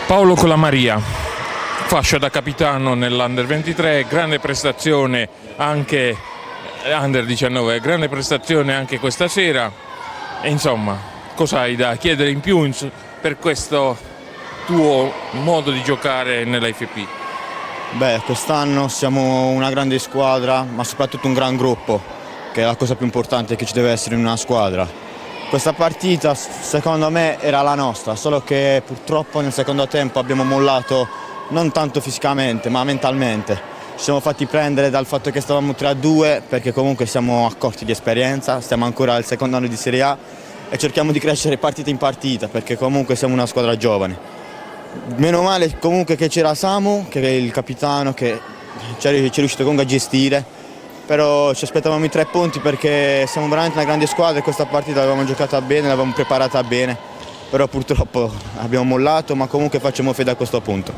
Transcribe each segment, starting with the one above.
Paolo Colamaria, fascia da capitano nell'Under 23, grande prestazione anche Under 19, grande prestazione anche questa sera. E insomma, cosa hai da chiedere in più per questo tuo modo di giocare nell'IFP? Beh, quest'anno siamo una grande squadra, ma soprattutto un gran gruppo, che è la cosa più importante che ci deve essere in una squadra. Questa partita secondo me era la nostra, solo che purtroppo nel secondo tempo abbiamo mollato non tanto fisicamente ma mentalmente. Ci siamo fatti prendere dal fatto che stavamo 3-2 perché comunque siamo a corti di esperienza, stiamo ancora al secondo anno di Serie A e cerchiamo di crescere partita in partita perché comunque siamo una squadra giovane. Meno male comunque che c'era Samu, che è il capitano, che ci è riuscito comunque a gestire. Però ci aspettavamo i 3 punti perché siamo veramente una grande squadra e questa partita l'avevamo giocata bene, l'avevamo preparata bene, però purtroppo abbiamo mollato, ma comunque facciamo fede a questo punto.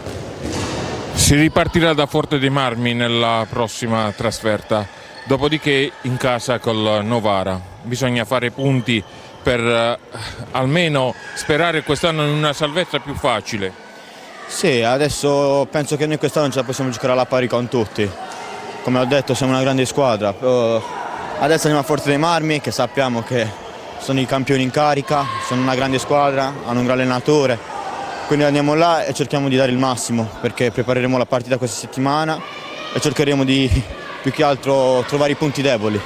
Si ripartirà da Forte dei Marmi nella prossima trasferta, dopodiché in casa col Novara. Bisogna fare punti per almeno sperare quest'anno in una salvezza più facile. Sì, adesso penso che noi quest'anno ce la possiamo giocare alla pari con tutti. Come ho detto siamo una grande squadra, adesso andiamo a Forte dei Marmi che sappiamo che sono i campioni in carica, sono una grande squadra, hanno un gran allenatore, quindi andiamo là e cerchiamo di dare il massimo perché prepareremo la partita questa settimana e cercheremo di più che altro trovare i punti deboli.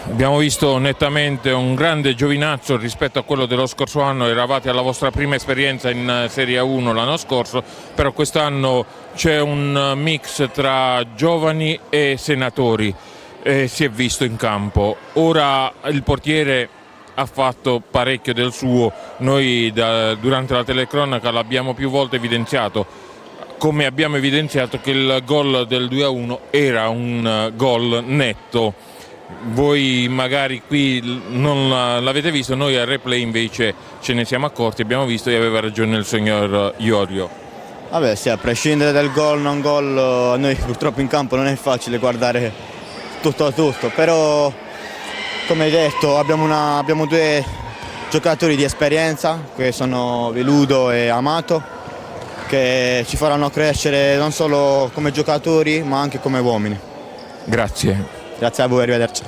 Abbiamo visto nettamente un grande giovinazzo rispetto a quello dello scorso anno, eravate alla vostra prima esperienza in Serie 1 l'anno scorso, però quest'anno c'è un mix tra giovani e senatori, si è visto in campo. Ora il portiere ha fatto parecchio del suo, noi durante la telecronaca l'abbiamo più volte evidenziato, come abbiamo evidenziato che il gol del 2-1 era un gol netto. Voi magari qui non l'avete visto, noi al replay invece ce ne siamo accorti, abbiamo visto e aveva ragione il signor Iorio. Vabbè sì, a prescindere dal gol, non gol, a noi purtroppo in campo non è facile guardare tutto a tutto, però come hai detto abbiamo 2 giocatori di esperienza, che sono Veludo e Amato, che ci faranno crescere non solo come giocatori ma anche come uomini. Grazie. Grazie a voi, arrivederci.